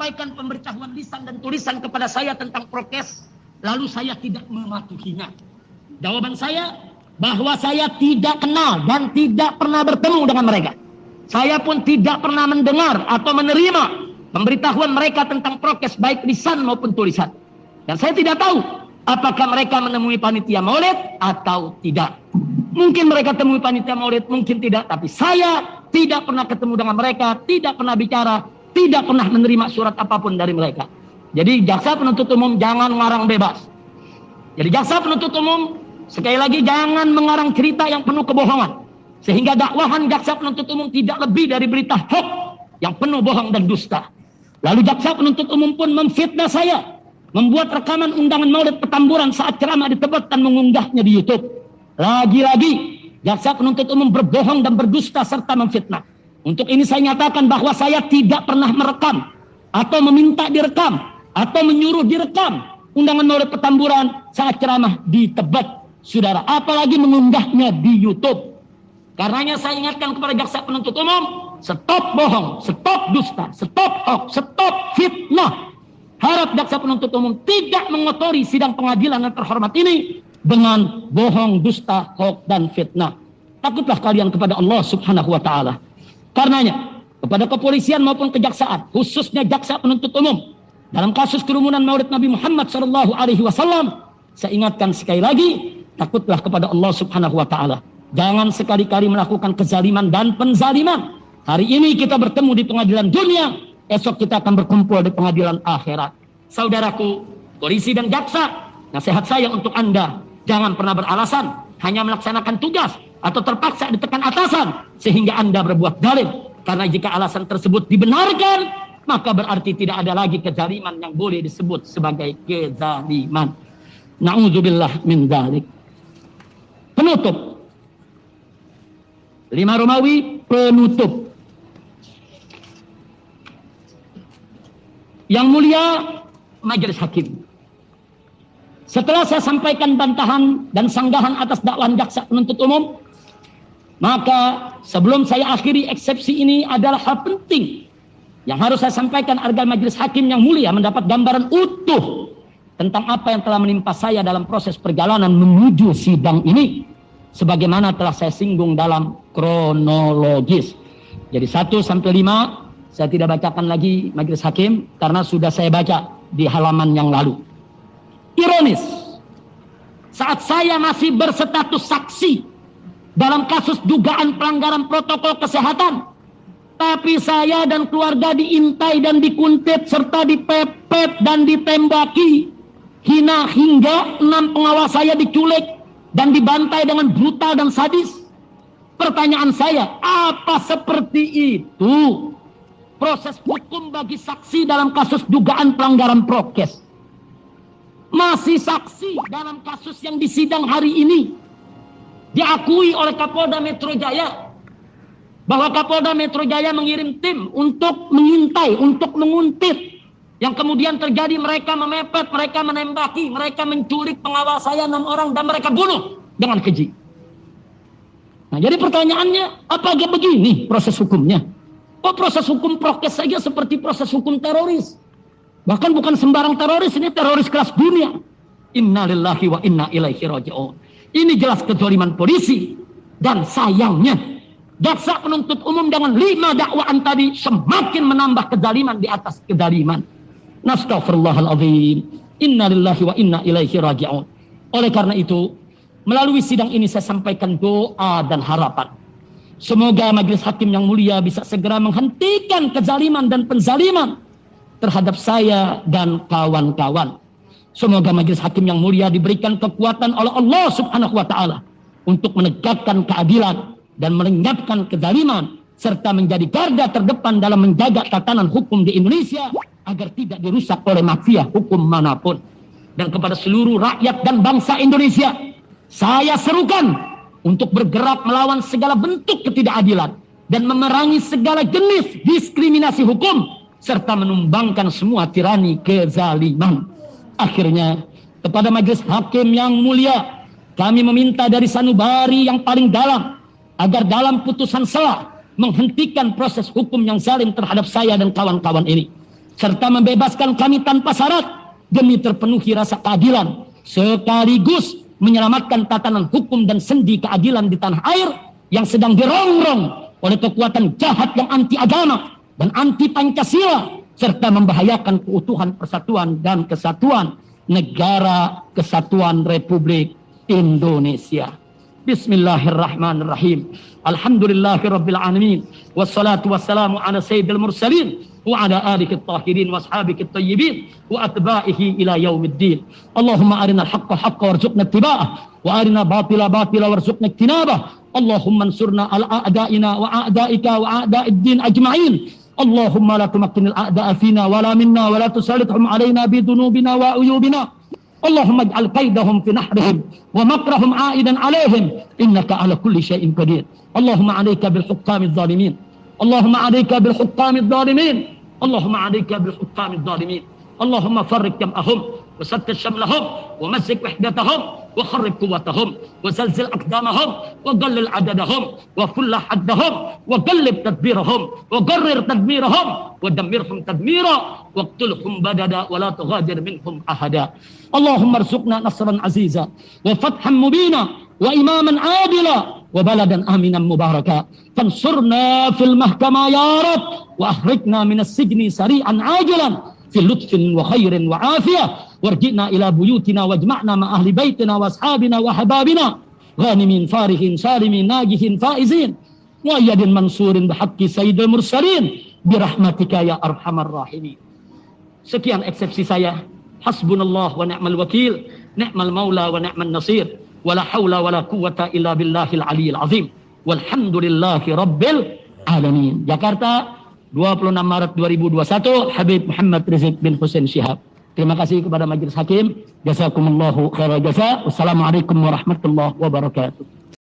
menyampaikan pemberitahuan lisan dan tulisan kepada saya tentang prokes, lalu saya tidak mematuhinya? Jawaban saya, bahwa saya tidak kenal dan tidak pernah bertemu dengan mereka. Saya pun tidak pernah mendengar atau menerima pemberitahuan mereka tentang prokes, baik lisan maupun tulisan. Dan saya tidak tahu apakah mereka menemui panitia maulid atau tidak. Mungkin mereka temui panitia maulid, mungkin tidak. Tapi saya tidak pernah ketemu dengan mereka, tidak pernah bicara, tidak pernah menerima surat apapun dari mereka. Jadi jaksa penuntut umum jangan ngarang bebas. Jadi jaksa penuntut umum, sekali lagi, jangan mengarang cerita yang penuh kebohongan, sehingga dakwahan jaksa penuntut umum tidak lebih dari berita hoax yang penuh bohong dan dusta. Lalu jaksa penuntut umum pun memfitnah saya, membuat rekaman undangan maulid Petamburan saat ceramah di Tebet dan mengunggahnya di YouTube. Lagi-lagi jaksa penuntut umum berbohong dan berdusta serta memfitnah. Untuk ini saya nyatakan bahwa saya tidak pernah merekam atau meminta direkam atau menyuruh direkam undangan maulid Petamburan saat ceramah di Tebet, saudara, apalagi mengunggahnya di YouTube. Karenanya saya ingatkan kepada jaksa penuntut umum, stop bohong, stop dusta, stop hoax, stop fitnah. Harap jaksa penuntut umum tidak mengotori sidang pengadilan yang terhormat ini dengan bohong, dusta, hoax, dan fitnah. Takutlah kalian kepada Allah Subhanahu wa Ta'ala. Karenanya, kepada kepolisian maupun kejaksaan, khususnya jaksa penuntut umum, dalam kasus kerumunan maulid Nabi Muhammad SAW, saya ingatkan sekali lagi, takutlah kepada Allah Subhanahu wa Ta'ala. Jangan sekali-kali melakukan kezaliman dan penzaliman. Hari ini kita bertemu di pengadilan dunia, esok kita akan berkumpul di pengadilan akhirat. Saudaraku, polisi dan jaksa, nasihat saya untuk Anda, jangan pernah beralasan hanya melaksanakan tugas atau terpaksa ditekan atasan sehingga Anda berbuat zalim. Karena jika alasan tersebut dibenarkan, maka berarti tidak ada lagi kezaliman yang boleh disebut sebagai kezaliman. Na'udzubillah min dzalik. Penutup. 5 Romawi penutup. Yang mulia majelis hakim, setelah saya sampaikan bantahan dan sanggahan atas dakwaan jaksa penuntut umum, maka sebelum saya akhiri eksepsi ini adalah hal penting yang harus saya sampaikan agar majelis hakim yang mulia mendapat gambaran utuh tentang apa yang telah menimpa saya dalam proses perjalanan menuju sidang ini, sebagaimana telah saya singgung dalam kronologis. Jadi 1 sampai 5 saya tidak bacakan lagi majelis hakim karena sudah saya baca di halaman yang lalu. Ironis, saat saya masih berstatus saksi dalam kasus dugaan pelanggaran protokol kesehatan, tapi saya dan keluarga diintai dan dikuntit serta dipepet dan ditembaki, hina hingga 6 pengawas saya diculik dan dibantai dengan brutal dan sadis. Pertanyaan saya, apa seperti itu proses hukum bagi saksi dalam kasus dugaan pelanggaran prokes? Masih saksi dalam kasus yang disidang hari ini, diakui oleh Kapolda Metro Jaya bahwa Kapolda Metro Jaya mengirim tim untuk mengintai, untuk menguntit, yang kemudian terjadi mereka memepet, mereka menembaki, mereka menculik pengawal saya 6 orang dan mereka bunuh dengan keji. Nah, jadi pertanyaannya, apakah begini proses hukumnya? Oh, proses hukum prokes saja seperti proses hukum teroris. Bahkan bukan sembarang teroris, ini teroris kelas dunia. Innalillahi wa inna ilaihi raji'un. Ini jelas kezaliman polisi. Dan sayangnya, jaksa penuntut umum dengan 5 dakwaan tadi semakin menambah kezaliman di atas kezaliman. Nastaghfirullahaladzim. Innalillahi wa inna ilaihi raji'un. Oleh karena itu, melalui sidang ini saya sampaikan doa dan harapan. Semoga majelis hakim yang mulia bisa segera menghentikan kezaliman dan penzaliman terhadap saya dan kawan-kawan. Semoga majelis hakim yang mulia diberikan kekuatan oleh Allah Subhanahu wa Ta'ala untuk menegakkan keadilan dan melenyapkan kezaliman serta menjadi garda terdepan dalam menjaga tatanan hukum di Indonesia agar tidak dirusak oleh mafia hukum manapun. Dan kepada seluruh rakyat dan bangsa Indonesia, saya serukan untuk bergerak melawan segala bentuk ketidakadilan dan memerangi segala jenis diskriminasi hukum serta menumbangkan semua tirani kezaliman. Akhirnya, kepada majelis hakim yang mulia, kami meminta dari sanubari yang paling dalam agar dalam putusan sela menghentikan proses hukum yang zalim terhadap saya dan kawan-kawan ini. serta membebaskan kami tanpa syarat demi terpenuhi rasa keadilan, sekaligus menyelamatkan tatanan hukum dan sendi keadilan di tanah air yang sedang dirongrong oleh kekuatan jahat yang anti agama dan anti Pancasila, serta membahayakan keutuhan, persatuan dan kesatuan negara kesatuan Republik Indonesia. Bismillahirrahmanirrahim. Alhamdulillahirabbil alamin. Wassalatu wassalamu ala sayyidil mursalin wa ala alihi at-tahirin wa ashabihi at-tayyibin wa atba'ihi ila yaumiddin. Allahumma arinal haqqa haqqan warzuqna ittiba'ah wa arina batila batila warzuqna ijtinabah. Allahumma ansurna ala a'da'ina wa a'da'ika wa a'da'id din ajma'in. Allahumma la tumakkinil a'da'a fina wa la minna wa la tusallithum alaina bidunubina wa uyubina. Allahumma ij'al kaidahum fi nahrihim wa makrahum 'aidan 'alaihim innaka 'ala kulli syai'in qadir. Allahumma 'alaika bil hukamidz zalimin. Allahumma 'alaika bil hukamidz zalimin. Allahumma 'alaika bil hukamidz zalimin. Allahumma farriq jam'ahum wa sattit shamlahum wa mazzik wahdatahum wa kharrib quwwatahum wa zalzil aqdamahum wa qallil adadahum wa kullah haddahum wa qallib tadbirahum wa qarrir tadmirahum wa dammirhum tadmira waqtulhum badada wa la tughadir minhum ahada. Allahumma arzuqna nasran aziza wa fathan mubina wa imaman adila wa baladan aminan mubaraka. Fansurna fil mahkamah ya Rab wa akhrijna minas sijni sari'an ajilan fi lutfin wa khairin wa afiyah warji'na ila buyutina wajma'na ma ahli baitina wa ashabina wa hababina ghanimin farihin salimin najihin faizin wa ayyadin mansurin bihaqqi sayyidil mursalin birahmatika ya arhamar rahimin. Sekian eksepsi saya. Hasbunallah wa ni'mal wakil, ni'mal maula wa ni'man nasir, wala haula wala quwwata illa billahil aliyil azim. Walhamdulillahi rabbil alamin. Jakarta, 26 Maret 2021, Habib Muhammad Rizik bin Hussein Syihab. Terima kasih kepada Majelis Hakim. Jazakumullahu khairal jazaa. Wassalamualaikum warahmatullahi wabarakatuh.